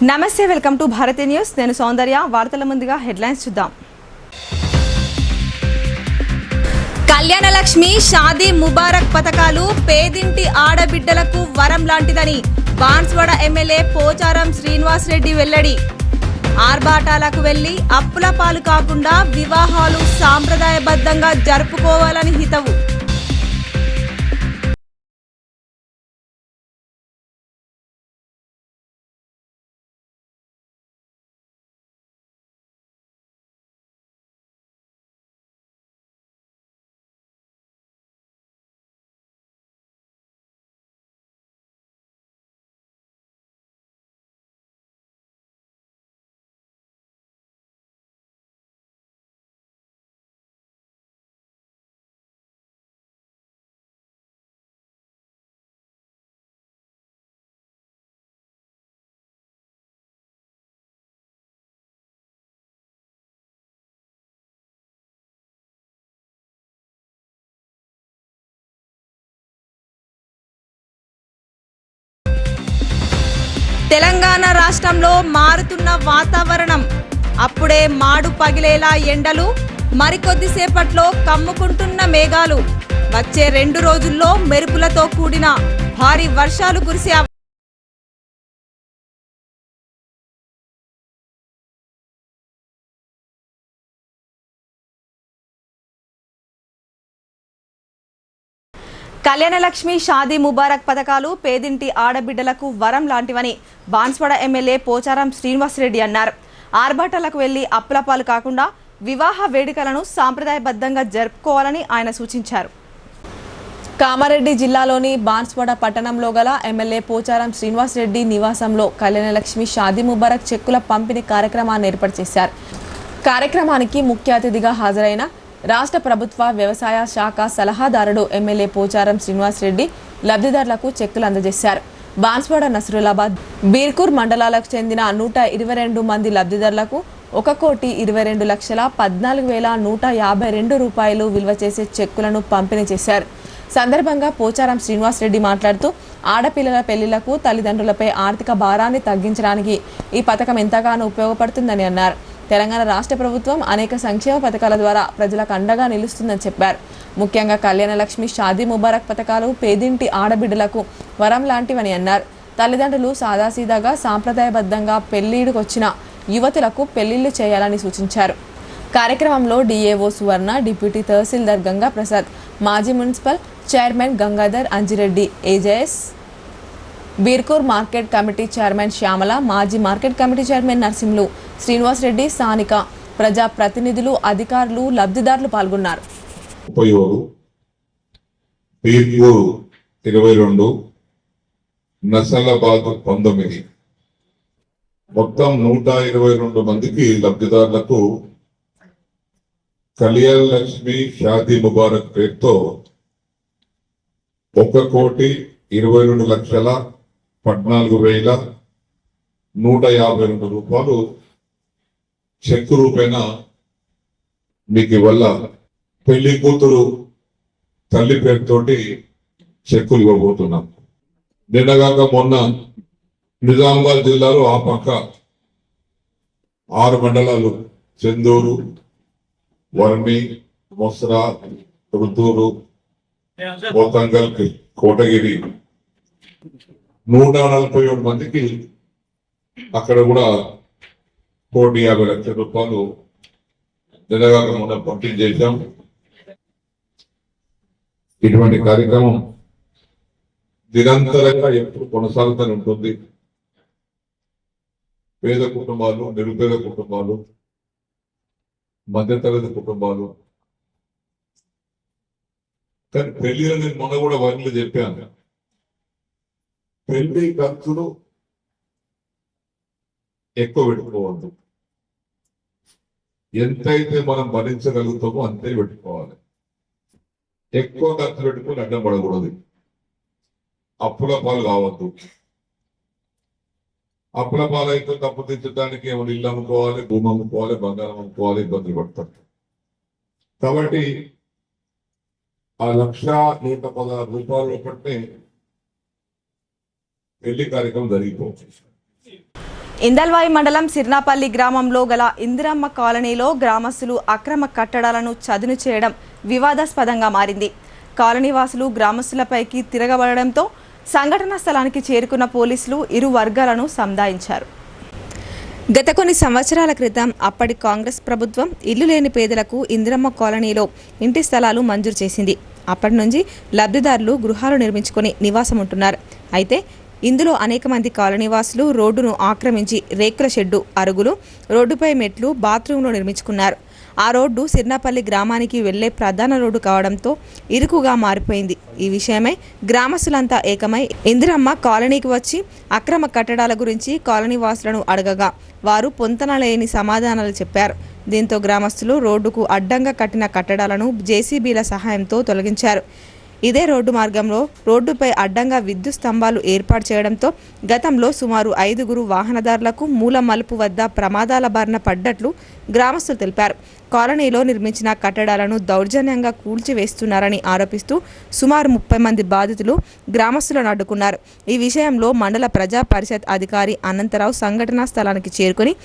నమస్తే, welcome to Bharati news. నేను సౌందర్య. వార్తల ముందుగా హెడ్లైన్స్ చూద్దాం. కళ్యాణ లక్ష్మి, షాదీ ముబారక్ పథకాలు పేదింటి ఆడబిడ్డలకు వరం లాంటిదని బాన్స్వాడ ఎమ్మెల్యే పోచారం శ్రీనివాస్ రెడ్డి వెల్లడి. ఆర్భాటాలకు వెళ్లి అప్పుల పాలు కాకుండా వివాహాలు సాంప్రదాయబద్ధంగా జరుపుకోవాలని హితవు. తెలంగాణ రాష్ట్రంలో మారుతున్న వాతావరణం. అప్పుడే మాడు పగిలేలా ఎండలు, మరికొద్దిసేపట్లో కమ్ముకుంటున్న మేఘాలు. వచ్చే 2 రోజుల్లో మెరుపులతో కూడిన భారీ వర్షాలు కురిసే కళ్యాణ లక్ష్మి, షాదీ ముబారక్ పథకాలు పేదింటి ఆడబిడ్డలకు వరం లాంటివని బాన్స్వాడ ఎమ్మెల్యే పోచారం శ్రీనివాస్ రెడ్డి అన్నారు. ఆర్భాటాలకు వెళ్లి అప్పులపాలు కాకుండా వివాహ వేడుకలను సాంప్రదాయబద్ధంగా జరుపుకోవాలని ఆయన సూచించారు. కామారెడ్డి జిల్లాలోని బాన్స్వాడ పట్టణంలో గల ఎమ్మెల్యే పోచారం శ్రీనివాస్ రెడ్డి నివాసంలో కళ్యాణ లక్ష్మి, షాదీ ముబారక్ చెక్కుల పంపిణీ కార్యక్రమాన్ని ఏర్పాటు చేశారు. కార్యక్రమానికి ముఖ్య అతిథిగా హాజరైన రాష్ట్ర ప్రభుత్వ వ్యవసాయ శాఖ సలహాదారుడు ఎమ్మెల్యే పోచారం శ్రీనివాస్ రెడ్డి లబ్ధిదారులకు చెక్కులు అందజేశారు. బాన్స్వాడ, నసరులాబాద్, బీర్కూర్ మండలాలకు చెందిన 122 మంది లబ్ధిదారులకు 1,22,14,152 రూపాయలు విలువ చేసే చెక్కులను పంపిణీ చేశారు. సందర్భంగా పోచారం శ్రీనివాస్ రెడ్డి మాట్లాడుతూ ఆడపిల్లల పెళ్లిళ్లకు తల్లిదండ్రులపై ఆర్థిక భారాన్ని తగ్గించడానికి ఈ పథకం ఎంతగానో ఉపయోగపడుతుందని అన్నారు. తెలంగాణ రాష్ట్ర ప్రభుత్వం అనేక సంక్షేమ పథకాల ద్వారా ప్రజలకు అండగా నిలుస్తుందని చెప్పారు. ముఖ్యంగా కళ్యాణ లక్ష్మి, షాదీ ముబారక్ పథకాలు పేదింటి ఆడబిడ్డలకు వరం లాంటివని అన్నారు. తల్లిదండ్రులు సాదాసీదాగా సాంప్రదాయబద్ధంగా పెళ్లిడుకొచ్చిన యువతులకు పెళ్లిళ్లు చేయాలని సూచించారు. కార్యక్రమంలో డిఏఓ సువర్ణ, డిప్యూటీ తహసీల్దార్ గంగా ప్రసాద్, మాజీ municipal chairman Gangadhar Anjireddy, AJS, Birkur market committee chairman Shyamala, మాజీ market committee chairman Narsimhulu, Srinivas Reddy, స్థానిక ప్రజా ప్రతినిధులు, అధికారులు, లబ్ధిదారులు పాల్గొన్నారు. 22, నసలాబాద్ 19, మొత్తం 122 మందికి లబ్ధిదారులకు కళ్యాణ లక్ష్మి, షాదీ ముబారక్ పేరుతో 1,22,14,152 రూపాయలు చెక్కు రూపేణ మీకు ఇవల్ల పెళ్లి కూతురు తల్లి పేరుతోటి చెక్కులు ఇవ్వబోతున్నాం. నిన్నగాక మొన్న నిజామాబాద్ జిల్లాలో ఆ పక్క 6 మండలాలు, చెందూరు, వర్మి, మొస్రా, రుద్దూరు, పోతంగల్, కోటగిరి 147 మందికి అక్కడ కూడా 1,50 లక్షల రూపాయలు నిన్నగాక మొన్న పంపిణీ చేశాం. ఇటువంటి కార్యక్రమం నిరంతరంగా ఎప్పుడు కొనసాగుతూనే ఉంటుంది. పేద కుటుంబాలు, నిరుపేద కుటుంబాలు, మధ్యతరగతి కుటుంబాలు, కానీ పెళ్లిలో నేను మొన్న కూడా వారిలో చెప్పాను, పెళ్లి ఖర్చులు ఎక్కువ పెట్టుకోవద్దు. ఎంతైతే మనం భరించగలుగుతామో అంతే పెట్టుకోవాలి. ఎక్కువ ఖర్చు పెట్టుకుని అడ్డం పడకూడదు. అప్పుల పాలు కావద్దు. అప్పుల పాలు అయితే తప్పు తెచ్చడానికి ఏమైనా ఇల్లు అమ్ముకోవాలి, భూమి అమ్ముకోవాలి, బంగారం అమ్ముకోవాలి, ఇబ్బందులు పడతారు. కాబట్టి ఆ 1,116 రూపాయల లోపలనే పెళ్లి కార్యక్రమం జరిగిపోవచ్చు. ఇందల్వాయి మండలం సిర్నాపల్లి గ్రామంలో గల ఇందిరమ్మ కాలనీలో గ్రామస్తులు అక్రమ కట్టడాలను చదును చేయడం వివాదాస్పదంగా మారింది. కాలనీవాసులు గ్రామస్తులపైకి తిరగబడడంతో సంఘటనా స్థలానికి చేరుకున్న పోలీసులు ఇరు వర్గాలను సంధాయించారు. గత కొన్ని సంవత్సరాల క్రితం అప్పటి కాంగ్రెస్ ప్రభుత్వం ఇల్లు లేని పేదలకు ఇందిరమ్మ కాలనీలో ఇంటి స్థలాలు మంజూరు చేసింది. అప్పటి నుంచి లబ్ధిదారులు గృహాలు నిర్మించుకొని నివాసం ఉంటున్నారు. అయితే ఇందులో అనేక మంది కాలనీవాసులు రోడ్డును ఆక్రమించి రేకుల షెడ్డు, అరుగులు, రోడ్డుపై మెట్లు, బాత్రూంలు నిర్మించుకున్నారు. ఆ రోడ్డు సిర్నాపల్లి గ్రామానికి వెళ్లే ప్రధాన రోడ్డు కావడంతో ఇరుకుగా మారిపోయింది. ఈ విషయమై గ్రామస్తులంతా ఏకమై ఇందిరమ్మ కాలనీకి వచ్చి అక్రమ కట్టడాల గురించి కాలనీవాసులను అడగగా వారు పొంతనలేని సమాధానాలు చెప్పారు. దీంతో గ్రామస్తులు రోడ్డుకు అడ్డంగా కట్టిన కట్టడాలను జేసీబీల సహాయంతో తొలగించారు. ఇదే రోడ్డు మార్గంలో రోడ్డుపై అడ్డంగా విద్యుత్ స్తంభాలు ఏర్పాటు చేయడంతో గతంలో సుమారు 5 వాహనదారులకు మూల మలుపు వద్ద ప్రమాదాల బారిన పడ్డట్లు గ్రామస్తులు తెలిపారు. కాలనీలో నిర్మించిన కట్టడాలను దౌర్జన్యంగా కూల్చివేస్తున్నారని ఆరోపిస్తూ సుమారు 30 మంది బాధితులు గ్రామస్తులను అడ్డుకున్నారు. ఈ విషయంలో మండల ప్రజా పరిషత్ అధికారి అనంతరావు సంఘటనా స్థలానికి చేరుకుని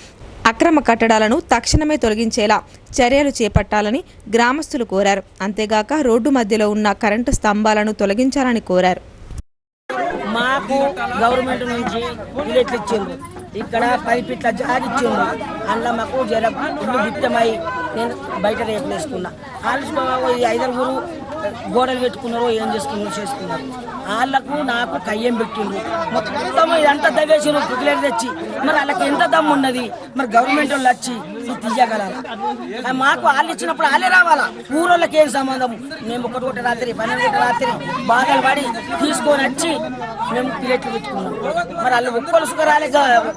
అక్రమ కట్టడాలను తక్షణమే తొలగించేలా చర్యలు చేపట్టాలని గ్రామస్తులు కోరారు. అంతేగాక రోడ్డు మధ్యలో ఉన్న కరెంటు స్తంభాలను తొలగించాలని కోరారు. మాకు గవర్నమెంట్ నుంచి విలేజ్ ఇచ్చిండ్రు, ఇక్కడ పైపిట్ల జాగిచ్చిండ్రు. అందులో మాకు జర ఇల్లు గిట్టమై నేను బయట రేపులు వేసుకున్నా. వాళ్ళు 5 గోడలు పెట్టుకున్నారో ఏం చేసుకున్నారు. వాళ్ళకు నాకు కయ్యం పెట్టిండ్రు. మొత్తం ఇదంతా దవేసిండ్రు పిక్లెట్ తెచ్చి. మరి వాళ్ళకి ఎంత దమ్ము ఉన్నది? మరి గవర్నమెంట్ వాళ్ళు వచ్చి ఇది తీయగలరు. మాకు వాళ్ళు ఇచ్చినప్పుడు వాళ్ళే రావాలా. ఊరోళ్ళకి ఏం సంబంధము? మేము 1 రాత్రి 12 రాత్రి బాధలు పడి తీసుకొని వచ్చి మేము ప్లేట్లు పెట్టుకున్నాం. మరి వాళ్ళు ఒక్కరు సుఖరాలే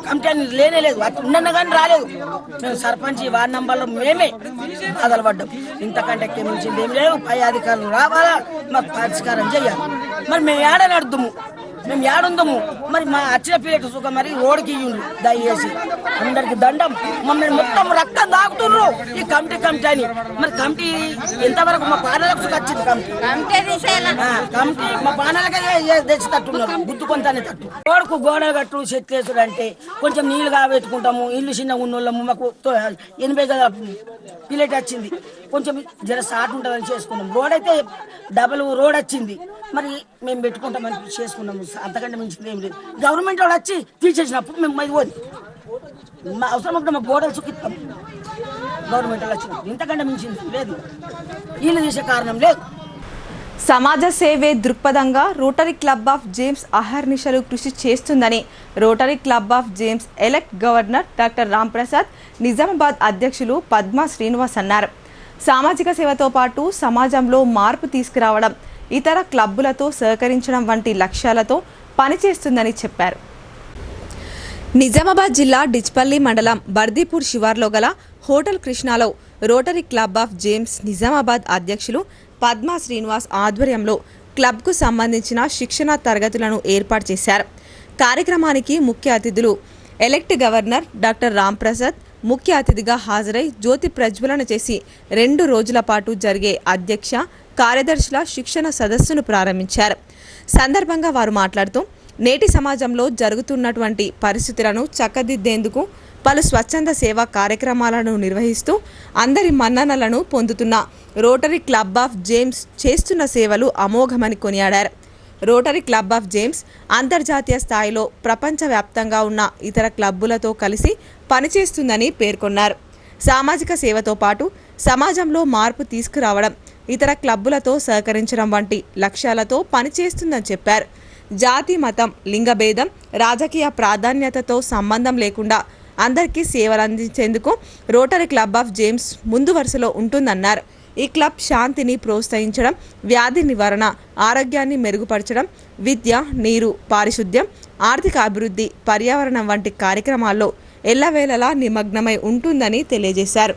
కమిటీ లేనే లేదు, ఉన్న కానీ రాలేదు. మేము సర్పంచ్ వార్డు నంబర్లో మేమే బాధలు పడ్డాం. ఇంతకంటే మించింది ఏం లేదు. పై అధికారులు రావాలా, మాకు పరిష్కారం చేయాలి. మరి మేము ఏడనడుద్దాము, మేము ఏడుందాము. మరి మా వచ్చిన పీరియడ్ సుఖం మరి రోడ్డుకి ఇయ్యండి దయచేసి. అందరికి దండం. మమ్మల్ని మొత్తం రక్తం దాగుతున్నారు ఈ కమిటీ అని. మరి కమిటీ ఎంతవరకు మా పానాలకు వచ్చింది. కమిటీ మా పానాలకే తెచ్చి తట్టున్నారు, గుద్దు కొంతనే తట్టు. రోడ్డుకు గోడలు కట్టు చెట్లు వేసుడు అంటే కొంచెం నీళ్లు కాబెట్టుకుంటాము. ఇల్లు చిన్నగా ఉన్నోళ్ళము. మాకు 80 పీరియడ్ వచ్చింది, కొంచెం జర సాట్ ఉంటుందని చేసుకున్నాం. రోడ్ అయితే డబుల్ రోడ్ వచ్చింది. మరి మేము పెట్టుకుంటామని చేసుకున్నాము. అంతకంటే మించింది ఏం లేదు. గవర్నమెంట్ వాళ్ళు వచ్చి తీసేసినప్పుడు మేము అది పోదు. మా అవసరం ఒకటి మాకు గోడలు చుక్కిస్తాం. గవర్నమెంట్ వాళ్ళు వచ్చినప్పుడు ఇంతకంటే మించింది లేదు. వీళ్ళు తీసే కారణం లేదు. సమాజ సేవే దృక్పథంగా రోటరీ క్లబ్ ఆఫ్ జేమ్స్ అహర్నిశలు కృషి చేస్తుందని rotary club of James elect governor doctor Ramprasad, Nizamabad అధ్యక్షులు పద్మా శ్రీనివాస్ అన్నారు. సామాజిక సేవతో పాటు సమాజంలో మార్పు తీసుకురావడం, ఇతర క్లబ్బులతో సహకరించడం వంటి లక్ష్యాలతో పనిచేస్తుందని చెప్పారు. నిజామాబాద్ జిల్లా డిచ్పల్లి మండలం బర్దీపూర్ శివార్లో గల హోటల్ కృష్ణాలో rotary club of James Nizamabad అధ్యక్షులు పద్మా శ్రీనివాస్ ఆధ్వర్యంలో క్లబ్కు సంబంధించిన శిక్షణ తరగతులను ఏర్పాటు చేశారు. కార్యక్రమానికి ముఖ్య అతిథులు ఎలెక్ట్ గవర్నర్ డాక్టర్ రాంప్రసాద్ ముఖ్య అతిథిగా హాజరై జ్యోతి ప్రజ్వలన చేసి 2 రోజుల పాటు జరిగే అధ్యక్ష, కార్యదర్శుల శిక్షణ సదస్సును ప్రారంభించారు. సందర్భంగా వారు మాట్లాడుతూ నేటి సమాజంలో జరుగుతున్నటువంటి పరిస్థితులను చక్కదిద్దేందుకు పలు స్వచ్ఛంద సేవా కార్యక్రమాలను నిర్వహిస్తూ అందరి మన్ననలను పొందుతున్న రోటరీ క్లబ్ ఆఫ్ జేమ్స్ చేస్తున్న సేవలు అమోఘమని కొనియాడారు. రోటరీ క్లబ్ ఆఫ్ జేమ్స్ అంతర్జాతీయ స్థాయిలో ప్రపంచవ్యాప్తంగా ఉన్న ఇతర క్లబ్బులతో కలిసి పనిచేస్తుందని పేర్కొన్నారు. సామాజిక సేవతో పాటు సమాజంలో మార్పు తీసుకురావడం, ఇతర క్లబ్బులతో సహకరించడం వంటి లక్ష్యాలతో పనిచేస్తుందని చెప్పారు. జాతి, మతం, లింగభేదం, రాజకీయ ప్రాధాన్యతతో సంబంధం లేకుండా అందరికీ సేవలు అందించేందుకు రోటరీ క్లబ్ ఆఫ్ జేమ్స్ ముందు వరుసలో ఉంటుందన్నారు. ఈ క్లబ్ శాంతిని ప్రోత్సహించడం, వ్యాధి నివారణ, ఆరోగ్యాన్ని మెరుగుపరచడం, విద్య, నీరు, పారిశుద్ధ్యం, ఆర్థిక అభివృద్ధి, పర్యావరణం వంటి కార్యక్రమాల్లో ఎల్లవేళలా నిమగ్నమై ఉంటుందని తెలియజేశారు.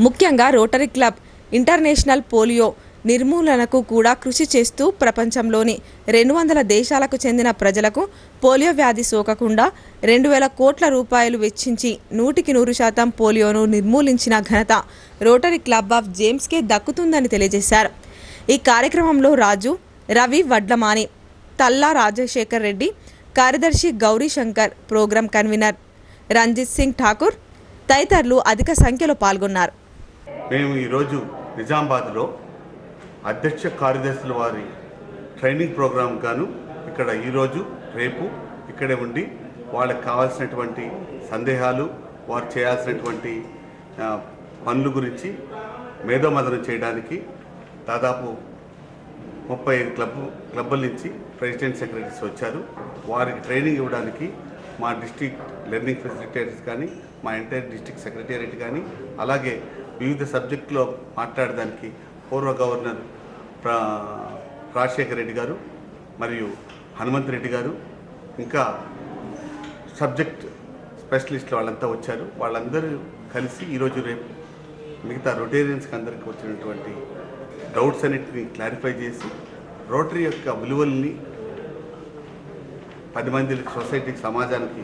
ముఖ్యంగా రోటరీ క్లబ్ ఇంటర్నేషనల్ పోలియో నిర్మూలనకు కూడా కృషి చేస్తూ ప్రపంచంలోని 200 దేశాలకు చెందిన ప్రజలకు పోలియో వ్యాధి సోకకుండా 2,000 కోట్ల రూపాయలు వెచ్చించి 100% పోలియోను నిర్మూలించిన ఘనత రోటరీ క్లబ్ ఆఫ్ జేమ్స్కే దక్కుతుందని తెలియజేశారు. ఈ కార్యక్రమంలో రాజు, రవి వడ్లమాని, తల్లా రాజశేఖర్ రెడ్డి, కార్యదర్శి గౌరీ శంకర్, ప్రోగ్రాం కన్వీనర్ రంజిత్ సింగ్ ఠాకూర్ తదితరులు అధిక సంఖ్యలో పాల్గొన్నారు. మేము ఈరోజు నిజామాబాద్లో అధ్యక్ష కార్యదర్శుల వారి ట్రైనింగ్ ప్రోగ్రాం గాను ఇక్కడ ఈరోజు రేపు ఇక్కడే ఉండి వాళ్ళకి కావాల్సినటువంటి సందేహాలు, వారు చేయాల్సినటువంటి పనుల గురించి మేధోమథనం చేయడానికి దాదాపు 35 క్లబ్బుల నుంచి ప్రెసిడెంట్ సెక్రటరీస్ వచ్చారు. వారికి ట్రైనింగ్ ఇవ్వడానికి మా డిస్ట్రిక్ట్ లెర్నింగ్ ఫెసిలిటేటర్స్ కానీ, మా ఎంటైర్ డిస్ట్రిక్ట్ సెక్రటేరియట్ కానీ, అలాగే వివిధ సబ్జెక్టులో మాట్లాడడానికి పూర్వ గవర్నర్ రాజశేఖర్ రెడ్డి గారు మరియు హనుమంత్ రెడ్డి గారు, ఇంకా సబ్జెక్ట్ స్పెషలిస్టులు వాళ్ళంతా వచ్చారు. వాళ్ళందరూ కలిసి ఈరోజు రేపు మిగతా రొటేరియన్స్కి అందరికీ వచ్చినటువంటి డౌట్స్ అన్నిటిని క్లారిఫై చేసి రోటరీ యొక్క విలువల్ని 10 మంది సొసైటీకి, సమాజానికి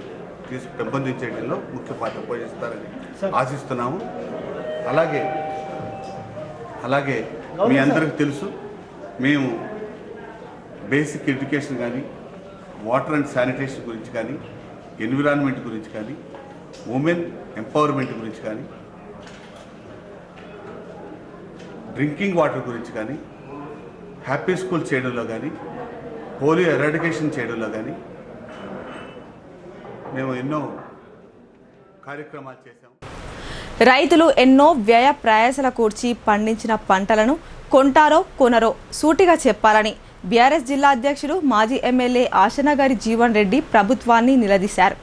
పెంపొందించడంలో ముఖ్య పాత్ర పోషిస్తారని ఆశిస్తున్నాము. అలాగే మీ అందరికీ తెలుసు, మేము బేసిక్ ఎడ్యుకేషన్ కానీ, వాటర్ అండ్ శానిటేషన్ గురించి కానీ, ఎన్విరాన్మెంట్ గురించి కానీ, ఉమెన్ ఎంపవర్మెంట్ గురించి కానీ, డ్రింకింగ్ వాటర్ గురించి కానీ, హ్యాపీ స్కూల్ చేయడంలో కానీ, పోలియో ఎరాడికేషన్ చేయడంలో కానీ మేము ఎన్నో కార్యక్రమాలు చేశాము. రైతులు ఎన్నో వ్యయ ప్రయాసల కూర్చి పండించిన పంటలను కొంటారో కొనరో సూటిగా చెప్పాలని బీఆర్ఎస్ జిల్లా అధ్యక్షుడు మాజీ ఎమ్మెల్యే ఆశనగారి జీవన్ రెడ్డి ప్రభుత్వాన్ని నిలదీశారు.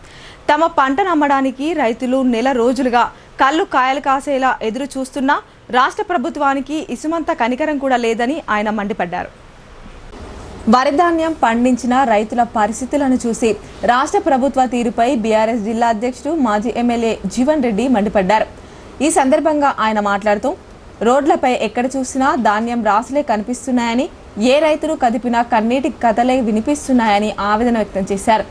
తమ పంటను అమ్మడానికి రైతులు నెల రోజులుగా కళ్ళు కాయలు కాసేలా ఎదురు చూస్తున్నా రాష్ట్ర ప్రభుత్వానికి ఇసుమంత కనికరం కూడా లేదని ఆయన మండిపడ్డారు. వరిధాన్యం పండించిన రైతుల పరిస్థితులను చూసి రాష్ట్ర ప్రభుత్వ తీరుపై బీఆర్ఎస్ జిల్లా అధ్యక్షుడు మాజీ ఎమ్మెల్యే జీవన్ రెడ్డి మండిపడ్డారు. ఈ సందర్భంగా ఆయన మాట్లాడుతూ రోడ్లపై ఎక్కడ చూసినా ధాన్యం రాసులే కనిపిస్తున్నాయని, ఏ రైతులు కదిపినా కన్నీటి కథలే వినిపిస్తున్నాయని ఆవేదన వ్యక్తం చేశారు.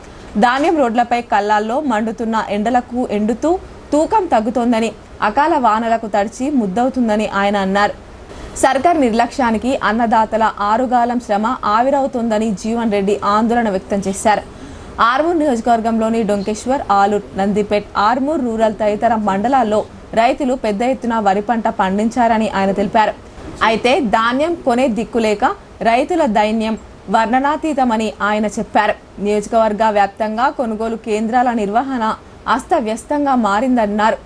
ధాన్యం రోడ్లపై కళ్ళాల్లో మండుతున్న ఎండలకు ఎండుతూ తూకం తగ్గుతోందని, అకాల వానలకు తడిచి ముద్దవుతుందని ఆయన అన్నారు. సర్కార్ నిర్లక్ష్యానికి అన్నదాతల ఆరుగాలం శ్రమ ఆవిరవుతోందని జీవన్ రెడ్డి ఆందోళన వ్యక్తం చేశారు. ఆర్మూర్ నియోజకవర్గంలోని డొంకేశ్వర్, ఆలూర్, నందిపేట్, ఆర్మూర్ రూరల్ తదితర మండలాల్లో రైతులు పెద్ద ఎత్తున వరి పంట పండించారని ఆయన తెలిపారు. అయితే ధాన్యం కొనే దిక్కులేక రైతుల దైన్యం వర్ణనాతీతమని ఆయన చెప్పారు. నియోజకవర్గ వ్యాప్తంగా కొనుగోలు కేంద్రాల నిర్వహణ అస్తవ్యస్తంగా మారిందన్నారు.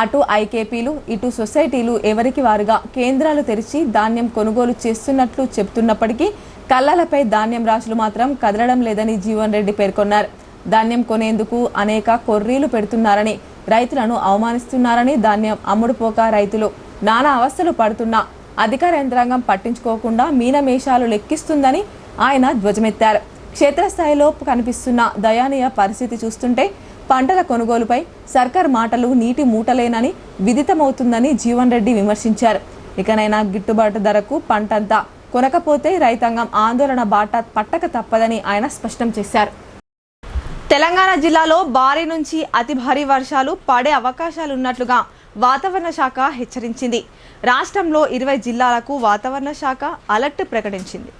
అటు ఐకేపీలు, ఇటు సొసైటీలు ఎవరికి వారుగా కేంద్రాలు తెరిచి ధాన్యం కొనుగోలు చేస్తున్నట్లు చెబుతున్నప్పటికీ కళ్ళలపై ధాన్యం రాశులు మాత్రం కదలడం లేదని జీవన్ రెడ్డి పేర్కొన్నారు. ధాన్యం కొనేందుకు అనేక కొర్రీలు పెడుతున్నారని, రైతులను అవమానిస్తున్నారని, ధాన్యం అమ్ముడుపోక రైతులు నానా అవస్థలు పడుతున్నా అధికార యంత్రాంగం పట్టించుకోకుండా మీనమేషాలు లెక్కిస్తుందని ఆయన ధ్వజమెత్తారు. క్షేత్రస్థాయిలో కనిపిస్తున్న దయానీయ పరిస్థితి చూస్తుంటే పంటల కొనుగోలుపై సర్కార్ మాటలు నీటి మూటలేనని విదితమవుతుందని జీవన్ రెడ్డి విమర్శించారు. ఇకనైనా గిట్టుబాటు ధరకు పంటంతా కొనకపోతే రైతాంగం ఆందోళన బాట పట్టక తప్పదని ఆయన స్పష్టం చేశారు. తెలంగాణ జిల్లాలో భారీ నుంచి అతి భారీ వర్షాలు పడే అవకాశాలున్నట్లుగా వాతావరణ శాఖ హెచ్చరించింది. రాష్ట్రంలో 20 జిల్లాలకు వాతావరణ శాఖ అలర్ట్ ప్రకటించింది.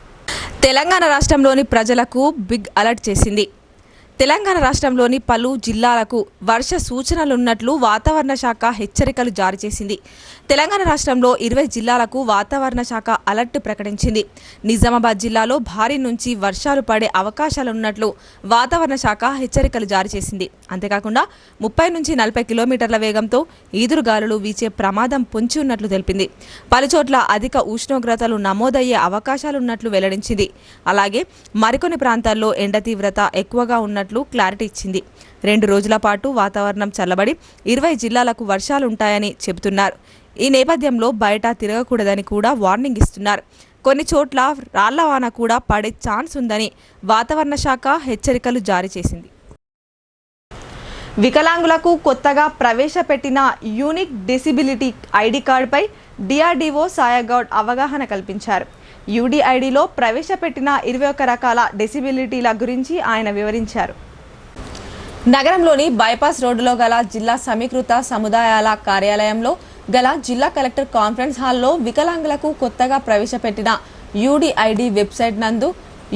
తెలంగాణ రాష్ట్రంలోని ప్రజలకు బిగ్ అలర్ట్ చేసింది. తెలంగాణ రాష్ట్రంలోని పలు జిల్లాలకు వర్ష సూచనలున్నట్లు వాతావరణ శాఖ హెచ్చరికలు జారీ చేసింది. తెలంగాణ రాష్ట్రంలో 20 జిల్లాలకు వాతావరణ శాఖ అలర్ట్ ప్రకటించింది. నిజామాబాద్ జిల్లాలో భారీ నుంచి వర్షాలు పడే అవకాశాలున్నట్లు వాతావరణ శాఖ హెచ్చరికలు జారీ చేసింది. అంతేకాకుండా 30 నుంచి 40 కిలోమీటర్ల వేగంతో ఈదురుగాలులు వీచే ప్రమాదం పొంచి ఉన్నట్లు తెలిపింది. పలుచోట్ల అధిక ఉష్ణోగ్రతలు నమోదయ్యే అవకాశాలున్నట్లు వెల్లడించింది. అలాగే మరికొన్ని ప్రాంతాల్లో ఎండ తీవ్రత ఎక్కువగా ఉన్నట్లు క్లారిటీ ఇచ్చింది. 2 రోజుల పాటు వాతావరణం చల్లబడి 20 జిల్లాలకు వర్షాలుంటాయని చెబుతున్నారు. ఈ నేపథ్యంలో బయట తిరగకూడదని కూడా వార్నింగ్ ఇస్తున్నారు. కొన్ని చోట్ల రాళ్లవాన కూడా పడే ఛాన్స్ ఉందని వాతావరణ శాఖ హెచ్చరికలు జారీ చేసింది. వికలాంగులకు కొత్తగా ప్రవేశపెట్టిన యూనిక్ డిసెబిలిటీ ఐడి కార్డుపై డిఆర్డీఓ సాయగౌడ్ అవగాహన కల్పించారు. యూడీఐడిలో ప్రవేశపెట్టిన 21 రకాల డిసెబిలిటీల గురించి ఆయన వివరించారు. నగరంలోని బైపాస్ రోడ్డులో గల జిల్లా సమీకృత సముదాయాల కార్యాలయంలో గల జిల్లా కలెక్టర్ కాన్ఫరెన్స్ హాల్లో వికలాంగులకు కొత్తగా ప్రవేశపెట్టిన యూడీఐడి వెబ్సైట్ నందు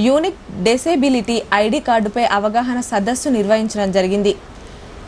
యూనిక్ డిసెబిలిటీ ఐడి కార్డుపై అవగాహన సదస్సు నిర్వహించడం జరిగింది.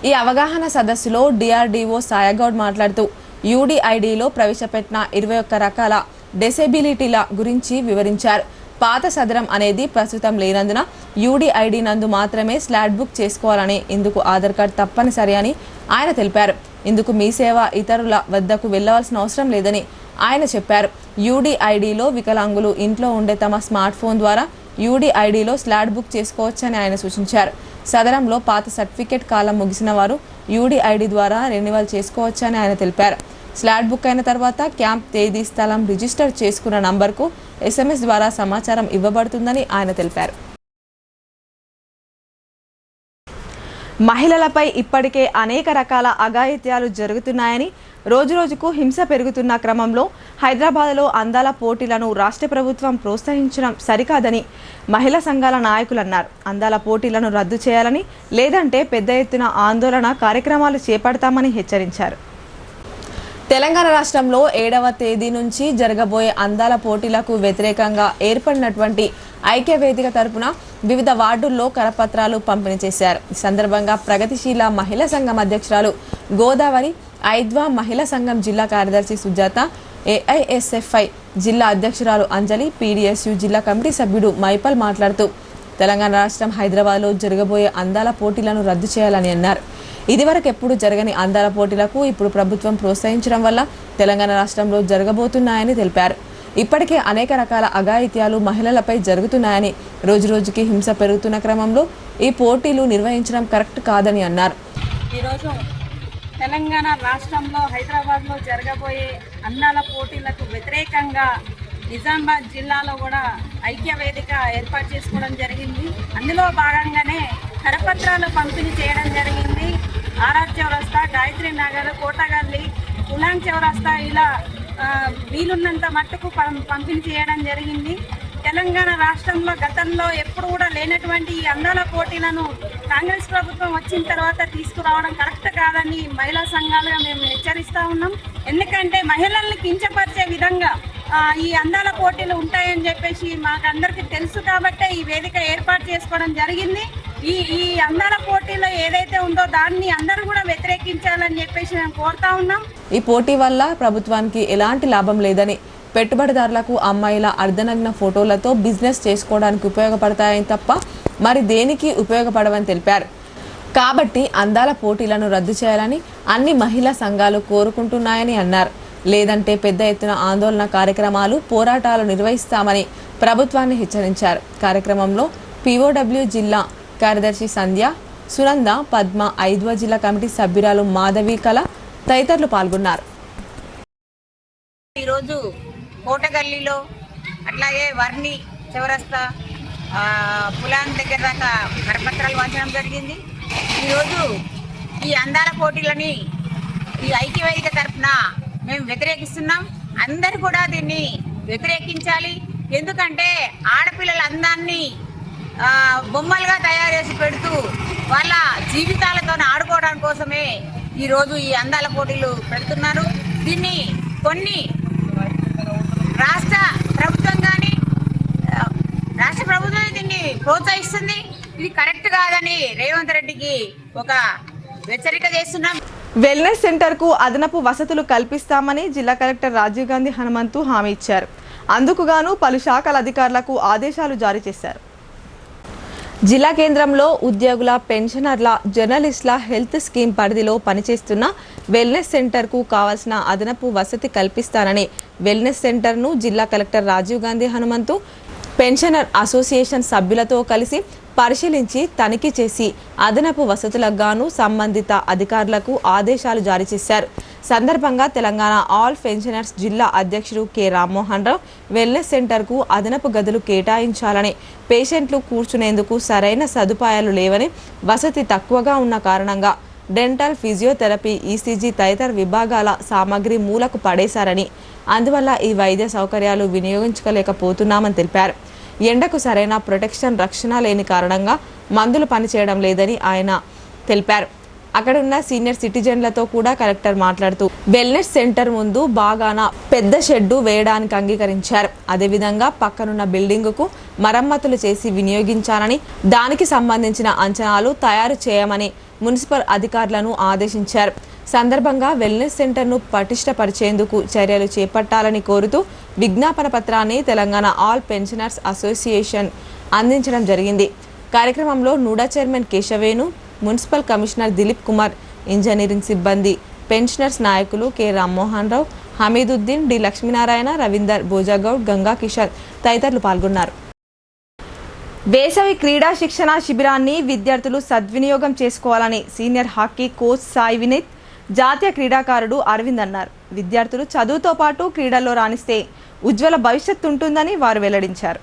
ఈ అవగాహన సదస్సులో డిఆర్డీఓ సాయగౌడ్ మాట్లాడుతూ యూడిఐడిలో ప్రవేశపెట్టిన 21 రకాల డిసేబిలిటీల గురించి వివరించారు. పాత సదరం అనేది ప్రస్తుతం లేనందున యూడిఐడి నందు మాత్రమే స్లాట్ బుక్ చేసుకోవాలని, ఇందుకు ఆధార్ కార్డ్ తప్పనిసరి అని ఆయన తెలిపారు. ఇందుకు మీ సేవ ఇతరుల వద్దకు వెళ్లవలసిన అవసరం లేదని ఆయన చెప్పారు. యూడిఐడిలో వికలాంగులు ఇంట్లో ఉండే తమ స్మార్ట్ ఫోన్ ద్వారా యూడిఐడిలో స్లాట్ బుక్ చేసుకోవచ్చని ఆయన సూచించారు. సదరంలో పాత సర్టిఫికేట్ కాలం ముగిసిన వారు యూడిఐడి ద్వారా రెన్యువల్ చేసుకోవచ్చని ఆయన తెలిపారు. స్లాట్ బుక్ అయిన తర్వాత క్యాంప్ తేదీ, స్థలం రిజిస్టర్ చేసుకున్న నంబర్కు SMS ద్వారా సమాచారం ఇవ్వబడుతుందని ఆయన తెలిపారు. మహిళలపై ఇప్పటికే అనేక రకాల అఘాయిత్యాలు జరుగుతున్నాయని, రోజురోజుకు హింస పెరుగుతున్న క్రమంలో హైదరాబాద్లో అందాల పోటీలను రాష్ట్ర ప్రభుత్వం ప్రోత్సహించడం సరికాదని మహిళా సంఘాల నాయకులు అన్నారు. అందాల పోటీలను రద్దు చేయాలని, లేదంటే పెద్ద ఎత్తున ఆందోళన కార్యక్రమాలు చేపడతామని హెచ్చరించారు. తెలంగాణ రాష్ట్రంలో 7వ తేదీ నుంచి జరగబోయే అందాల పోటీలకు వ్యతిరేకంగా ఏర్పడినటువంటి ఐక్యవేదిక తరపున వివిధ వార్డుల్లో కరపత్రాలు పంపిణీ చేశారు. ఈ సందర్భంగా ప్రగతిశీల మహిళా సంఘం అధ్యక్షురాలు గోదావరి, ఐద్వా మహిళా సంఘం జిల్లా కార్యదర్శి సుజాత, AISFI జిల్లా అధ్యక్షురాలు అంజలి, PDSU జిల్లా కమిటీ సభ్యుడు మైపల్ మాట్లాడుతూ తెలంగాణ రాష్ట్రం హైదరాబాద్లో జరగబోయే అందాల పోటీలను రద్దు చేయాలని అన్నారు. ఇదివరకు ఎప్పుడు జరగని అందాల పోటీలకు ఇప్పుడు ప్రభుత్వం ప్రోత్సహించడం వల్ల తెలంగాణ రాష్ట్రంలో జరగబోతున్నాయని తెలిపారు. ఇప్పటికే అనేక రకాల అఘాయిత్యాలు మహిళలపై జరుగుతున్నాయని, రోజురోజుకి హింస పెరుగుతున్న క్రమంలో ఈ పోటీలు నిర్వహించడం కరెక్ట్ కాదని అన్నారు. ఈరోజు తెలంగాణ రాష్ట్రంలో హైదరాబాద్లో జరగబోయే అందాల పోటీలకు వ్యతిరేకంగా నిజామాబాద్ జిల్లాలో కూడా ఐక్యవేదిక ఏర్పాటు చేసుకోవడం జరిగింది. అందులో భాగంగానే కరపత్రాలు పంపిణీ చేయడం జరిగింది. ఆర్ఆర్ చౌరస్తా, గాయత్రి నగర్, కోటగల్లి, ఉలాంగ్ చౌరస్తా ఇలా వీలున్నంత మట్టుకు పంపిణీ చేయడం జరిగింది. తెలంగాణ రాష్ట్రంలో గతంలో ఎప్పుడు కూడా లేనటువంటి ఈ అందాల పోటీలను కాంగ్రెస్ ప్రభుత్వం వచ్చిన తర్వాత తీసుకురావడం కరెక్ట్ కాదని మహిళా సంఘాలుగా మేము హెచ్చరిస్తూ ఉన్నాం. ఎందుకంటే మహిళల్ని కించపరిచే విధంగా ఈ అందాల పోటీలు ఉంటాయని చెప్పేసి మాకందరికీ తెలుసు కాబట్టే ఈ వేదిక ఏర్పాటు చేసుకోవడం జరిగింది. ఈ అందాల పోటీలో ఏదైతే ఉందో దాన్ని అందరూ కూడా వ్యతిరేకించాలని చెప్పేసి మేము కోరుతా ఉన్నాం. ఈ పోటీ వల్ల ప్రభుత్వానికి ఎలాంటి లాభం లేదని, పెట్టుబడిదారులకు అమ్మాయిల అర్ధనగ్న ఫోటోలతో బిజినెస్ చేసుకోవడానికి ఉపయోగపడతాయని తప్ప మరి దేనికి ఉపయోగపడవని తెలిపారు. కాబట్టి అందాల పోటీలను రద్దు చేయాలని అన్ని మహిళా సంఘాలు కోరుకుంటున్నాయని అన్నారు. లేదంటే పెద్ద ఎత్తున ఆందోళన కార్యక్రమాలు, పోరాటాలు నిర్వహిస్తామని ప్రభుత్వాన్ని హెచ్చరించారు. కార్యక్రమంలో POW జిల్లా కార్యదర్శి సంధ్య, సునంద, పద్మ, ఐద్వా జిల్లా కమిటీ సభ్యురాలు మాధవి, కళ తదితరులు పాల్గొన్నారు. ఈరోజు కోటగల్లీలో అట్లాగే వర్ణి చౌరస్తా, పులాన్ దగ్గర దాకా కరపత్రాలు వంచడం జరిగింది. ఈరోజు ఈ అందాల పోటీలని ఈ ఐక్యవేదిక తరఫున మేము వ్యతిరేకిస్తున్నాం. అందరూ కూడా దీన్ని వ్యతిరేకించాలి. ఎందుకంటే ఆడపిల్లల అందాన్ని బొమ్మలుగా తయారు చేసి పెడుతూ వాళ్ళ జీవితాలతో ఆడుకోవడం కోసమే ఈరోజు ఈ అందాల పోటీలు పెడుతున్నారు. దీన్ని కొన్ని రాష్ట్ర ప్రభుత్వం కానీ రాష్ట్ర ప్రభుత్వమే దీన్ని ప్రోత్సహిస్తుంది. ఇది కరెక్ట్ కాదని రేవంత్ రెడ్డికి ఒక హెచ్చరిక చేస్తున్నాం. వెల్నెస్ సెంటర్కు అదనపు వసతులు కల్పిస్తామని జిల్లా కలెక్టర్ రాజీవ్ గాంధీ హనుమంతు హామీ ఇచ్చారు. అందుకుగాను పలు శాఖల అధికారులకు ఆదేశాలు జారీ చేశారు. జిల్లా కేంద్రంలో ఉద్యోగుల, పెన్షనర్ల, జర్నలిస్టుల హెల్త్ స్కీమ్ పరిధిలో పనిచేస్తున్న వెల్నెస్ సెంటర్కు కావాల్సిన అదనపు వసతి కల్పిస్తానని వెల్నెస్ సెంటర్ను జిల్లా collector Rajiv Gandhi Hanumanthu pensioner association సభ్యులతో కలిసి పరిశీలించి తనిఖీ చేసి అదనపు వసతులకు గాను సంబంధిత అధికారులకు ఆదేశాలు జారీ చేశారు. సందర్భంగా తెలంగాణ ఆల్ పెన్షనర్స్ జిల్లా అధ్యక్షుడు కె రామ్మోహన్ రావు వెల్నెస్ సెంటర్కు అదనపు గదులు కేటాయించాలని, పేషెంట్లు కూర్చునేందుకు సరైన సదుపాయాలు లేవని, వసతి తక్కువగా ఉన్న కారణంగా డెంటల్, ఫిజియోథెరపీ, ECG తదితర విభాగాల సామాగ్రి మూలకు పడేశారని, అందువల్ల ఈ వైద్య సౌకర్యాలు వినియోగించుకోలేకపోతున్నామని తెలిపారు. ఎండకు సరైన ప్రొటెక్షన్, రక్షణ లేని కారణంగా మందులు పనిచేయడం లేదని ఆయన తెలిపారు. అక్కడ ఉన్న సీనియర్ సిటిజన్లతో కూడా కలెక్టర్ మాట్లాడుతూ వెల్నెస్ సెంటర్ ముందు బాగాన పెద్ద షెడ్డు వేయడానికి అంగీకరించారు. అదేవిధంగా పక్కనున్న బిల్డింగుకు మరమ్మతులు చేసి వినియోగించాలని, దానికి సంబంధించిన అంచనాలు తయారు చేయమని మున్సిపల్ అధికారులను ఆదేశించారు. సందర్భంగా వెల్నెస్ సెంటర్ను పటిష్టపరిచేందుకు చర్యలు చేపట్టాలని కోరుతూ విజ్ఞాపన పత్రాన్ని తెలంగాణ ఆల్ పెన్షనర్స్ అసోసియేషన్ అందించడం జరిగింది. కార్యక్రమంలో NUDA chairman Keshavenu, municipal commissioner Dilip Kumar, engineering సిబ్బంది, పెన్షనర్స్ నాయకులు కె రామ్మోహన్ రావు, హమీదుద్దీన్, డి లక్ష్మీనారాయణ, రవీందర్, భోజాగౌడ్, గంగా కిషోర్ తదితరులు పాల్గొన్నారు. వేసవి క్రీడా శిక్షణ శిబిరాన్ని విద్యార్థులు సద్వినియోగం చేసుకోవాలని senior hockey coach Sai Vineeth, జాతీయ క్రీడాకారుడు అరవింద్ అన్నారు. విద్యార్థులు చదువుతో పాటు క్రీడల్లో రాణిస్తే ఉజ్వల భవిష్యత్తు ఉంటుందని వారు వెల్లడించారు.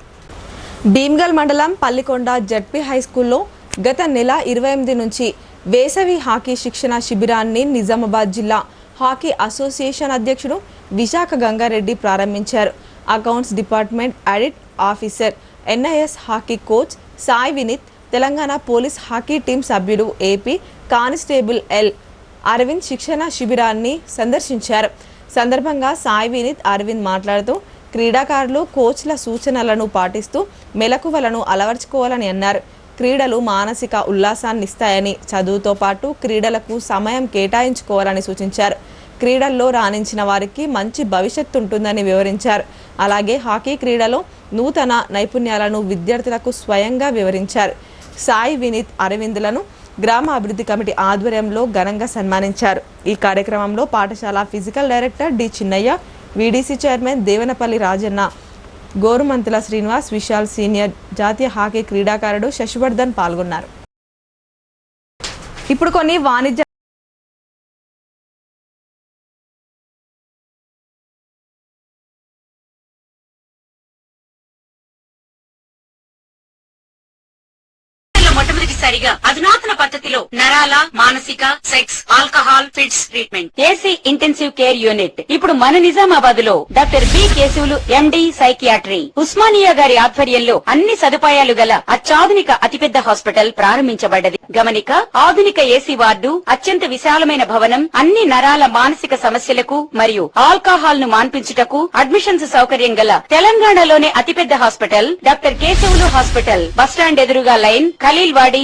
భీమ్గల్ మండలం పల్లికొండ జడ్పీ హైస్కూల్లో గత నెల 28 నుంచి వేసవి హాకీ శిక్షణ శిబిరాన్ని నిజామాబాద్ జిల్లా హాకీ అసోసియేషన్ అధ్యక్షుడు విశాఖ గంగారెడ్డి ప్రారంభించారు. Accounts department audit officer, NIS hockey coach Sai Vineeth, Telangana police hockey team సభ్యుడు ఏపీ కానిస్టేబుల్ ఎల్ అరవింద్ శిక్షణ శిబిరాన్ని సందర్శించారు. సందర్భంగా సాయి వినీత్, అరవింద్ మాట్లాడుతూ క్రీడాకారులు కోచ్ల సూచనలను పాటిస్తూ మెలకువలను అలవర్చుకోవాలని అన్నారు. క్రీడలు మానసిక ఉల్లాసాన్ని ఇస్తాయని, చదువుతో పాటు క్రీడలకు సమయం కేటాయించుకోవాలని సూచించారు. క్రీడల్లో రాణించిన వారికి మంచి భవిష్యత్తు ఉంటుందని వివరించారు. అలాగే హాకీ క్రీడలో నూతన నైపుణ్యాలను విద్యార్థులకు స్వయంగా వివరించారు. సాయి వినీత్, అరవింద్లను గ్రామ అభివృద్ధి కమిటీ ఆధ్వర్యంలో ఘనంగా సన్మానించారు. ఈ కార్యక్రమంలో పాఠశాల physical director D Chinnaiah, VDC chairman Devanapalli Rajanna, Gorumantula Srinivas, Vishal, senior జాతీయ హాకీ క్రీడాకారుడు శశివర్ధన్ పాల్గొన్నారు. ఇప్పుడు కొన్ని వాణిజ్య మొట్టమొదటిసారిగా అధునాతన పద్ధతిలో నరాల, మానసిక, sex, alcohol, fits treatment, AC intensive care unit ఇప్పుడు మన నిజామాబాద్ లో doctor B Keshavulu MD psychiatry, Osmania గారి ఆధ్వర్యంలో అన్ని సదుపాయాలు గల అత్యాధునిక అతిపెద్ద హాస్పిటల్ ప్రారంభించబడ్డది. గమనిక, ఆధునిక ఏసీ వార్డు, అత్యంత విశాలమైన భవనం, అన్ని నరాల మానసిక సమస్యలకు మరియు ఆల్కహాల్ ను మాన్పించుటకు అడ్మిషన్స్ సౌకర్యం గల తెలంగాణలోనే అతిపెద్ద hospital doctor Keshavulu hospital, bus stand ఎదురుగా లైన్, ఖలీల్వాడి.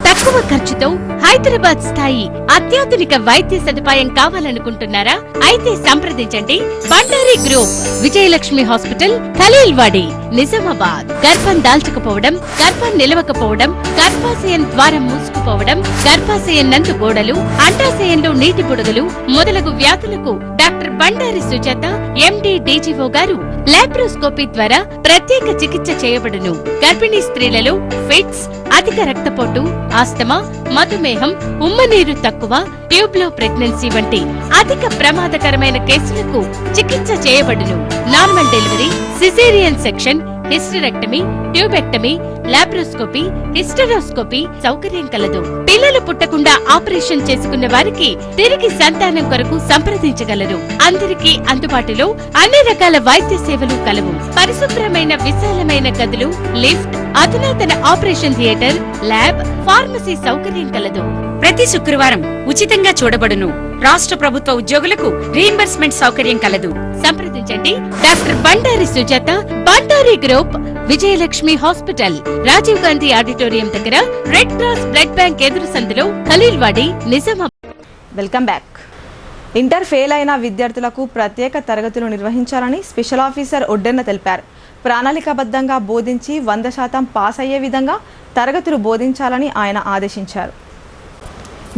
తక్కువ ఖర్చుతో హైదరాబాద్ స్థాయి అత్యాధునిక వైద్య సదుపాయం కావాలనుకుంటున్నారా? అయితే సంప్రదించండి బండారి గ్రూప్, విజయలక్ష్మి హాస్పిటల్, ఖలీల్వాడి, నిజామాబాద్. గర్భం దాల్చకపోవడం, గర్భం నిలవకపోవడం, గర్భాశయం ద్వారం మూసుకుపోవడం, గర్భాశయం నందు గోడలు, అండాశయంలో నీటి బుడగలు మొదలగు వ్యాధులకు డాక్టర్ బండారి సుజాత ఎండి డీజీఓ గారు లాప్రోస్కోపీ ద్వారా ప్రత్యేక చికిత్స చేయబడును. గర్భిణీ స్త్రీలలో ఫిట్స్, అధిక రక్తపోటు, ఆస్తమా, మధుమేహం, ఉమ్మనీరు తక్కువ, ట్యూబ్లో ప్రెగ్నెన్సీ వంటి అధిక ప్రమాదకరమైన కేసులకు చికిత్స చేయబడును. Normal delivery, caesarean section, hysterectomy, tubectomy, laparoscopy, hysteroscopy సౌకర్యం కలదు. పిల్లలు పుట్టకుండా ఆపరేషన్ చేసుకున్న వారికి తిరిగి సంతానం కొరకు సంప్రదించగలరు. అందరికీ అందుబాటులో అన్ని రకాల వైద్య సేవలు కలవు. పరిశుభ్రమైన విశాలమైన గదులు, లిఫ్ట్, అధునాతన ఆపరేషన్ థియేటర్, ల్యాబ్, ఫార్మసీ సౌకర్యం కలదు. ప్రతి శుక్రవారం ఉచితంగా చూడబడును. రాష్ట్ర ప్రభుత్వ ఉద్యోగులకు రీయింబర్స్మెంట్ సౌకర్యం కలదు. సంప్రదించండి doctor Bandari Sujatha, Bandari group, Vijayalakshmi hospital, Rajiv Gandhi auditorium దగ్గర, రెడ్ క్రాస్ బ్లడ్ బ్యాంక్ ఎదురు సందులో, Khaleelwadi, Nizamabad. Welcome back. Inter fail అయిన విద్యార్థులకు ప్రత్యేక తరగతులు నిర్వహించాలని స్పెషల్ ఆఫీసర్ ఒడ్డెన్న తెలిపారు. ప్రణాళికాబద్ధంగా బోధించి 100% పాస్ అయ్యే విధంగా తరగతులు బోధించాలని ఆయన ఆదేశించారు.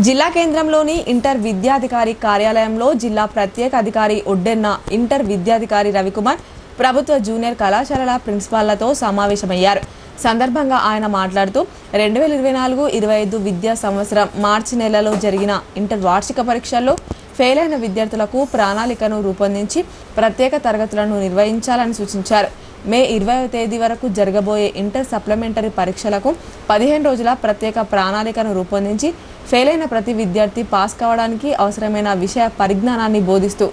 జిల్లా కేంద్రంలోని ఇంటర్ విద్యాధికారి కార్యాలయంలో జిల్లా ప్రత్యేక అధికారి ఒడ్డెన్న, ఇంటర్ విద్యాధికారి రవికుమార్, ప్రభుత్వ జూనియర్ కళాశాలల ప్రిన్సిపాళ్లతో సమావేశమయ్యారు. సందర్భంగా ఆయన మాట్లాడుతూ 2024-25 విద్యా సంవత్సరం మార్చి నెలలో జరిగిన ఇంటర్ వార్షిక పరీక్షల్లో ఫెయిల్ అయిన విద్యార్థులకు ప్రణాళికను రూపొందించి ప్రత్యేక తరగతులను నిర్వహించాలని సూచించారు. మే 20వ తేదీ వరకు జరగబోయే ఇంటర్ సప్లిమెంటరీ పరీక్షలకు 15 రోజుల ప్రత్యేక ప్రణాళికను రూపొందించి ఫెయిల్ అయిన ప్రతి విద్యార్థి పాస్ కావడానికి అవసరమైన విషయ పరిజ్ఞానాన్ని బోధిస్తూ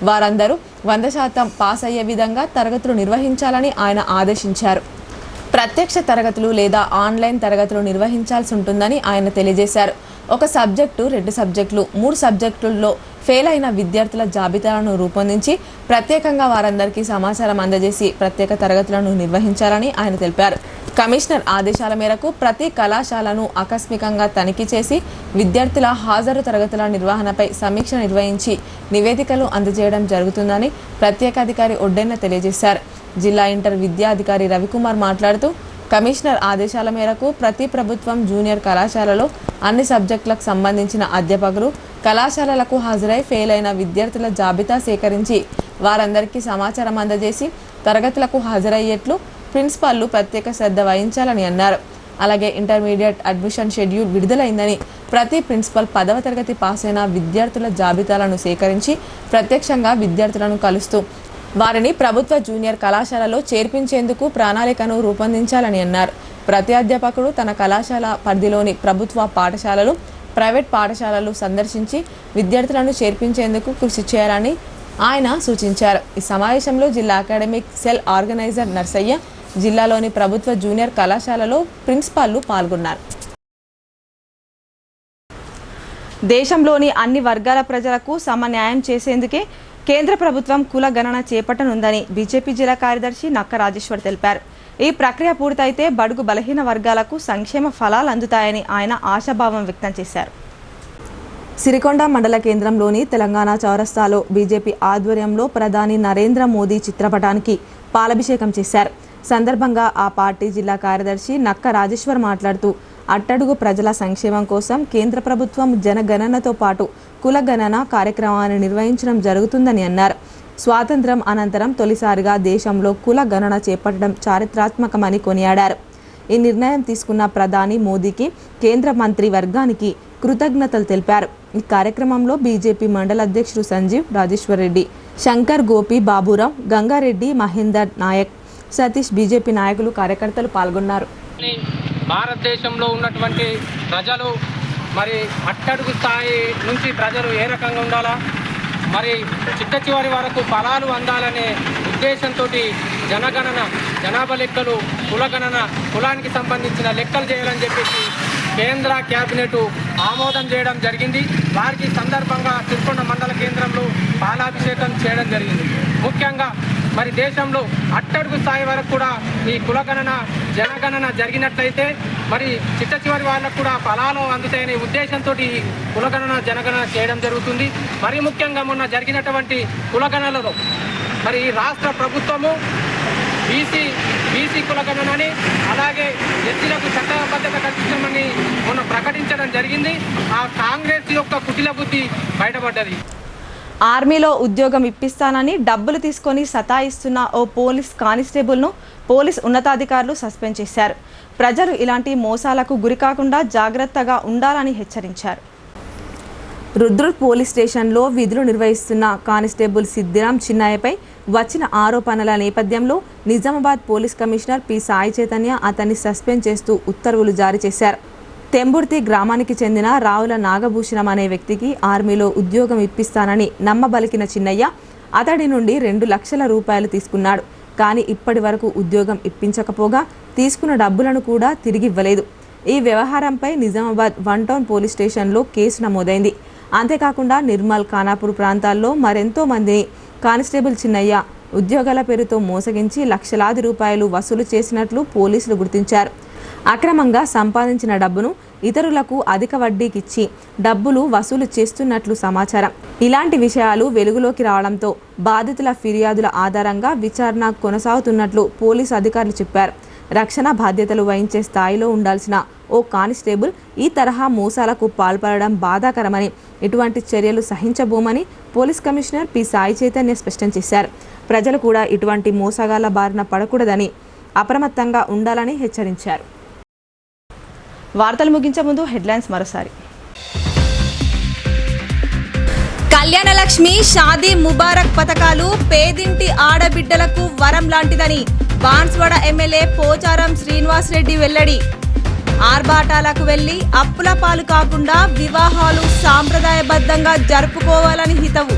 వారందరూ 100% పాస్ అయ్యే విధంగా తరగతులు నిర్వహించాలని ఆయన ఆదేశించారు. ప్రత్యక్ష తరగతులు లేదా ఆన్లైన్ తరగతులు నిర్వహించాల్సి ఉంటుందని ఆయన తెలియజేశారు. ఒక సబ్జెక్టు, 2 సబ్జెక్టులు, 3 సబ్జెక్టుల్లో ఫెయిల్ అయిన విద్యార్థుల జాబితాలను రూపొందించి ప్రత్యేకంగా వారందరికీ సమాచారం అందజేసి ప్రత్యేక తరగతులను నిర్వహించాలని ఆయన తెలిపారు. కమిషనర్ ఆదేశాల మేరకు ప్రతి కళాశాలను ఆకస్మికంగా తనిఖీ చేసి విద్యార్థుల హాజరు తరగతుల నిర్వహణపై సమీక్ష నిర్వహించి నివేదికలు అందజేయడం జరుగుతుందని ప్రత్యేక అధికారి ఒడ్డెన్న తెలియజేశారు. జిల్లా ఇంటర్ విద్యాధికారి రవికుమార్ మాట్లాడుతూ కమిషనర్ ఆదేశాల మేరకు ప్రతి ప్రభుత్వం జూనియర్ కళాశాలలో అన్ని సబ్జెక్టులకు సంబంధించిన అధ్యాపకులు కళాశాలలకు హాజరై ఫెయిల్ అయిన విద్యార్థుల జాబితా సేకరించి వారందరికీ సమాచారం అందజేసి తరగతులకు హాజరయ్యేట్లు ప్రిన్సిపాల్లు ప్రత్యేక శ్రద్ధ వహించాలని అన్నారు. అలాగే ఇంటర్మీడియట్ అడ్మిషన్ షెడ్యూల్ విడుదలైందని ప్రతి ప్రిన్సిపల్ 10వ తరగతి పాస్ అయిన విద్యార్థుల జాబితాలను సేకరించి ప్రత్యక్షంగా విద్యార్థులను కలుస్తూ వారిని ప్రభుత్వ జూనియర్ కళాశాలలో చేర్పించేందుకు ప్రణాళికను రూపొందించాలని అన్నారు. ప్రతి అధ్యాపకుడు తన కళాశాల పరిధిలోని ప్రభుత్వ పాఠశాలలు, ప్రైవేట్ పాఠశాలలు సందర్శించి విద్యార్థులను చేర్పించేందుకు కృషి చేయాలని ఆయన సూచించారు. ఈ సమావేశంలో జిల్లా అకాడమిక్ సెల్ ఆర్గనైజర్ నర్సయ్య, జిల్లాలోని ప్రభుత్వ జూనియర్ కళాశాలలో ప్రిన్సిపాల్లు పాల్గొన్నారు. దేశంలోని అన్ని వర్గాల ప్రజలకు సమన్యాయం చేసేందుకే కేంద్ర ప్రభుత్వం కుల గణన చేపట్టనుందని బీజేపీ జిల్లా కార్యదర్శి నక్క రాజేశ్వర్ తెలిపారు. ఈ ప్రక్రియ పూర్తయితే బడుగు బలహీన వర్గాలకు సంక్షేమ ఫలాలు అందుతాయని ఆయన ఆశాభావం వ్యక్తం చేశారు. సిరికొండ మండల కేంద్రంలోని తెలంగాణ చౌరస్తాలో బీజేపీ ఆధ్వర్యంలో ప్రధాని నరేంద్ర మోదీ చిత్రపటానికి పాలాభిషేకం చేశారు. సందర్భంగా ఆ పార్టీ జిల్లా కార్యదర్శి నక్క రాజేశ్వర్ మాట్లాడుతూ అట్టడుగు ప్రజల సంక్షేమం కోసం కేంద్ర ప్రభుత్వం జనగణనతో పాటు కులగణన కార్యక్రమాన్ని నిర్వహించడం జరుగుతుందని అన్నారు. స్వాతంత్ర్యం అనంతరం తొలిసారిగా దేశంలో కుల గణన చేపట్టడం చారిత్రాత్మకమని కొనియాడారు. ఈ నిర్ణయం తీసుకున్న ప్రధాని మోదీకి కేంద్ర మంత్రి వర్గానికి కృతజ్ఞతలు తెలిపారు. ఈ కార్యక్రమంలో బీజేపీ మండల అధ్యక్షుడు సంజీవ్, రాజేశ్వర్ రెడ్డి, శంకర్, గోపి, బాబురావు, గంగారెడ్డి, మహేందర్ నాయక్, సతీష్, బీజేపీ నాయకులు, కార్యకర్తలు పాల్గొన్నారు. భారతదేశంలో ఉన్నటువంటి ప్రజలు మరి అట్టడుగు స్థాయి నుంచి ప్రజలు ఏ రకంగా ఉండాలా, మరి చిట్ట చివరి వరకు ఫలాలు అందాలనే ఉద్దేశంతో జనగణన, జనాభా లెక్కలు, కులగణన, కులానికి సంబంధించిన లెక్కలు చేయాలని చెప్పేసి కేంద్ర క్యాబినెట్ ఆమోదం చేయడం జరిగింది. వారికి సందర్భంగా సిరికొండ మండల కేంద్రంలో పాలాభిషేకం చేయడం జరిగింది. ముఖ్యంగా మరి దేశంలో అట్టడుగు స్థాయి వరకు కూడా ఈ కులగణన, జనగణన జరిగినట్లయితే మరి చిట్ట చివరి వాళ్ళకు కూడా ఫలాలు అందుతాయనే ఉద్దేశంతో ఈ కులగణన, జనగణన చేయడం జరుగుతుంది. మరి ముఖ్యంగా మొన్న జరిగినటువంటి కులగణనలో మరి రాష్ట్ర ప్రభుత్వము బీసీ కులగణనని, అలాగే ఎస్సీలకు చట్టబద్ధత కల్పించమని మొన్న ప్రకటించడం జరిగింది. ఆ కాంగ్రెస్ యొక్క కుటిల బుద్ధి బయటపడ్డది. ఆర్మీలో ఉద్యోగం ఇప్పిస్తానని డబ్బులు తీసుకొని సతాయిస్తున్న ఓ పోలీస్ కానిస్టేబుల్ను పోలీస్ ఉన్నతాధికారులు సస్పెండ్ చేశారు. ప్రజలు ఇలాంటి మోసాలకు గురికాకుండా జాగ్రత్తగా ఉండాలని హెచ్చరించారు. రుద్రుడ్ పోలీస్ స్టేషన్లో విధులు నిర్వహిస్తున్న కానిస్టేబుల్ సిద్దిరాం చిన్నయ్యపై వచ్చిన ఆరోపణల నేపథ్యంలో Nizamabad police commissioner P Sai Chaitanya అతన్ని సస్పెండ్ చేస్తూ ఉత్తర్వులు జారీ చేశారు. తెంబుర్తి గ్రామానికి చెందిన రావుల నాగభూషణం అనే వ్యక్తికి ఆర్మీలో ఉద్యోగం ఇప్పిస్తానని నమ్మబలికిన చిన్నయ్య అతడి నుండి 2 లక్షల రూపాయలు తీసుకున్నాడు. కానీ ఇప్పటి వరకు ఉద్యోగం ఇప్పించకపోగా తీసుకున్న డబ్బులను కూడా తిరిగి ఇవ్వలేదు. ఈ వ్యవహారంపై నిజామాబాద్ 1 టౌన్ పోలీస్ స్టేషన్లో కేసు నమోదైంది. అంతేకాకుండా నిర్మల్, ఖానాపూర్ ప్రాంతాల్లో మరెంతో మందిని కానిస్టేబుల్ చిన్నయ్య ఉద్యోగాల పేరుతో మోసగించి లక్షలాది రూపాయలు వసూలు చేసినట్లు పోలీసులు గుర్తించారు. అక్రమంగా సంపాదించిన డబ్బును ఇతరులకు అధిక వడ్డీకిచ్చి డబ్బులు వసూలు చేస్తున్నట్లు సమాచారం. ఇలాంటి విషయాలు వెలుగులోకి రావడంతో బాధితుల ఫిర్యాదుల ఆధారంగా విచారణ కొనసాగుతున్నట్లు పోలీసు అధికారులు చెప్పారు. రక్షణ బాధ్యతలు వహించే స్థాయిలో ఉండాల్సిన ఓ కానిస్టేబుల్ ఈ తరహా మోసాలకు పాల్పడడం బాధాకరమని, ఇటువంటి చర్యలు సహించబోమని police commissioner P Sai Chaitanya స్పష్టం చేశారు. ప్రజలు కూడా ఇటువంటి మోసగాళ్ల బారిన పడకూడదని, అప్రమత్తంగా ఉండాలని హెచ్చరించారు. వార్తలు ముగించే ముందు హెడ్లైన్స్ మరోసారి. కళ్యాణ లక్ష్మి, షాదీ ముబారక్ పథకాలు పేదింటి ఆడబిడ్డలకు వరం లాంటిదని బాన్స్వాడ ఎమ్మెల్యే పోచారం శ్రీనివాస్ రెడ్డి వెల్లడి. ఆర్భాటాలకు వెళ్లి అప్పుల పాలు కాకుండా వివాహాలు సాంప్రదాయబద్ధంగా జరుపుకోవాలని హితవు.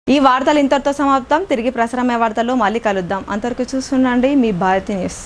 ఈ వార్తలు ఇంతటితో సమాప్తం. తిరిగి ప్రసారమయ్యే వార్తల్లో మళ్ళీ కలుద్దాం. అంతవరకు చూస్తుండండి మీ భారతి న్యూస్.